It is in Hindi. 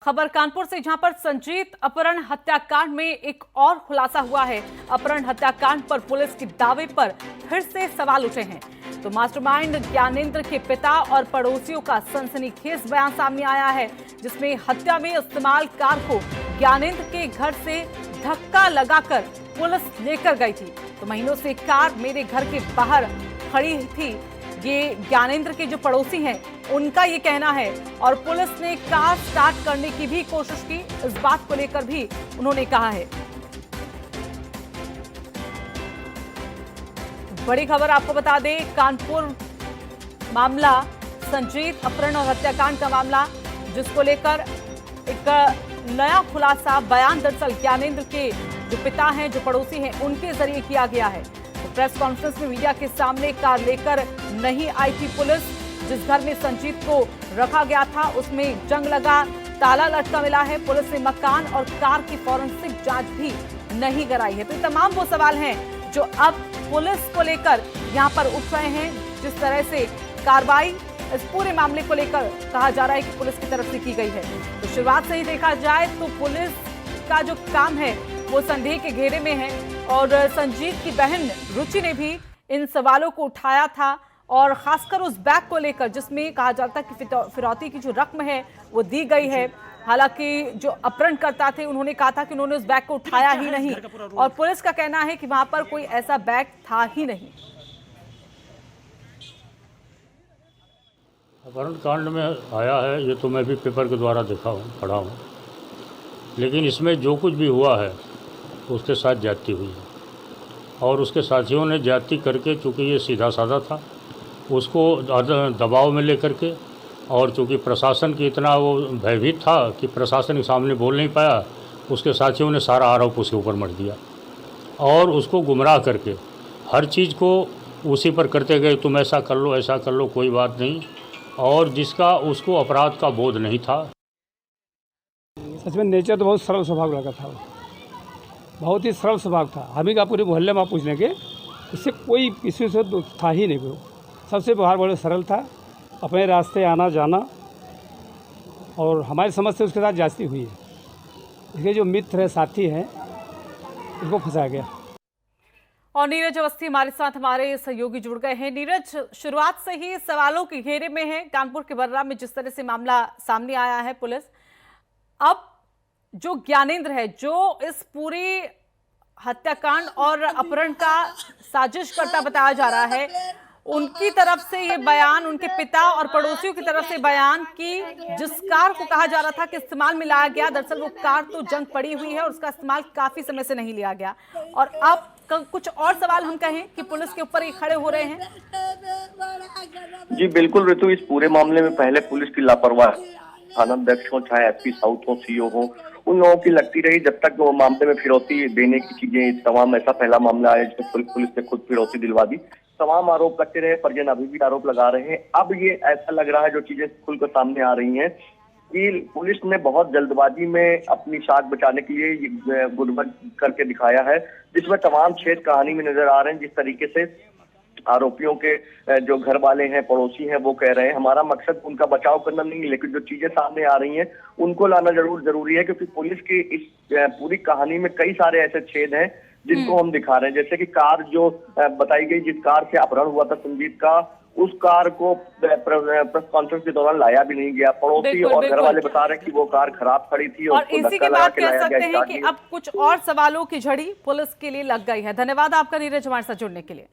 खबर कानपुर से, जहां पर संजीत अपहरण हत्याकांड में एक और खुलासा हुआ है। अपहरण हत्याकांड पर पुलिस के दावे पर फिर से सवाल उठे हैं। तो मास्टरमाइंड ज्ञानेंद्र के पिता और पड़ोसियों का सनसनीखेज बयान सामने आया है, जिसमें हत्या में इस्तेमाल कार को ज्ञानेंद्र के घर से धक्का लगाकर पुलिस लेकर गई थी। तो महीनों से कार मेरे घर के बाहर खड़ी थी, ये ज्ञानेंद्र के जो पड़ोसी हैं उनका ये कहना है। और पुलिस ने कार स्टार्ट करने की भी कोशिश की, इस बात को लेकर भी उन्होंने कहा है। बड़ी खबर आपको बता दें, कानपुर मामला संजीत अपहरण और हत्याकांड का मामला, जिसको लेकर एक नया खुलासा बयान दरअसल ज्ञानेंद्र के जो पिता हैं, जो पड़ोसी हैं, उनके जरिए किया गया है। तो प्रेस कॉन्फ्रेंस में मीडिया के सामने कार लेकर नहीं आई थी पुलिस। जिस घर में संजीत को रखा गया था उसमें जंग लगा, ताला लटका मिला है। पुलिस ने मकान और कार की फॉरेंसिक जांच भी नहीं कराई है। तो ये तमाम वो सवाल हैं जो अब पुलिस को लेकर यहाँ पर उठ रहे हैं। जिस तरह से कार्रवाई इस पूरे मामले को लेकर कहा जा रहा है कि पुलिस की तरफ से की गई है। तो शुरुआत से ही देखा जाए तो पुलिस का जो काम है वो संदेह के घेरे में है। और संजीत की बहन रुचि ने भी इन सवालों को उठाया था, और खासकर उस बैग को लेकर जिसमें कहा जाता है कि फिरौती की जो रकम है वो दी गई है। हालांकि जो अपहरणकर्ता थे उन्होंने कहा था कि उन्होंने उस बैग को उठाया ही नहीं, और पुलिस का कहना है कि वहां पर कोई ऐसा बैग था ही नहीं। अपहरण कांड में आया है, ये तो मैं भी पेपर के द्वारा देखा हूँ, पढ़ा हूँ। लेकिन इसमें जो कुछ भी हुआ है उसके साथ ज्यादती हुई है, और उसके साथियों ने ज्यादती करके, चूँकि ये सीधा साधा था, उसको दबाव में लेकर के, और चूँकि प्रशासन की इतना वो भयभीत था कि प्रशासन के सामने बोल नहीं पाया, उसके साथियों ने सारा आरोप उसके ऊपर मढ़ दिया और उसको गुमराह करके हर चीज़ को उसी पर करते गए। तुम ऐसा कर लो, ऐसा कर लो, कोई बात नहीं। और जिसका उसको अपराध का बोध नहीं था। सच में नेचर तो बहुत सरल स्वभाव लगा था, बहुत ही सरल स्वभाव था। हम ही का पूरे मोहल्ले में आप पूछ लेंगे, इससे कोई किसी से था ही नहीं। वो सबसे व्यवहार बड़े सरल था, अपने रास्ते आना जाना, और हमारी समझ से उसके साथ जास्ती हुई है। इसके जो मित्र है, साथी हैं, उसको फंसाया गया। और नीरज अवस्थी हमारे साथ, हमारे सहयोगी जुड़ गए हैं। नीरज, शुरुआत से ही सवालों के घेरे में है कानपुर के बर्रा में जिस तरह से मामला सामने आया है। पुलिस अब जो ज्ञानेंद्र है, जो इस पूरी हत्याकांड और अपहरण का साजिश करता बताया जा रहा है, उनकी तरफ से ये बयान, उनके पिता और पड़ोसियों की तरफ से बयान कि जिस कार को कहा जा रहा था कि इस्तेमाल में लाया गया, दरअसल वो कार तो जंग पड़ी हुई है और उसका इस्तेमाल काफी समय से नहीं लिया गया। और अब कुछ और सवाल हम कहें कि पुलिस के ऊपर ये खड़े हो रहे हैं। जी बिल्कुल ऋतु, इस पूरे मामले में पहले पुलिस की लापरवाही, थानाध्यक्ष हो चाहे एसपी साउथ हो, सीओ हो, उन लोगों की लगती रही जब तक वो मामले में फिरौती देने की चीजें तमाम, ऐसा पहला मामला है जिसमें पुलिस ने खुद फिरौती दिलवा दी। तमाम आरोप करते रहे, परिजन अभी भी आरोप लगा रहे हैं। अब ये ऐसा लग रहा है, जो चीजें खुलकर सामने आ रही हैं, कि पुलिस ने बहुत जल्दबाजी में अपनी साख बचाने के लिए गुटबट करके दिखाया है, जिसमें तमाम छेद कहानी में नजर आ रहे हैं। जिस तरीके से आरोपियों के जो घर वाले हैं, पड़ोसी हैं, वो कह रहे हैं हमारा मकसद उनका बचाव करना नहीं है, लेकिन जो चीजें सामने आ रही हैं उनको लाना जरूरी है, क्योंकि पुलिस की इस पूरी कहानी में कई सारे ऐसे छेद हैं जिनको हम दिखा रहे हैं। जैसे कि कार जो बताई गई, जिस कार से अपहरण हुआ था संजीत का, उस कार को प्रेस कॉन्फ्रेंस के दौरान लाया भी नहीं गया। पड़ोसी और घर वाले बता रहे हैं कि वो कार खराब खड़ी थी और इसी के बाद कह सकते हैं कि अब कुछ और सवालों की झड़ी पुलिस के लिए लग गई है। धन्यवाद आपका नीरज, हमारे साथ जुड़ने के लिए।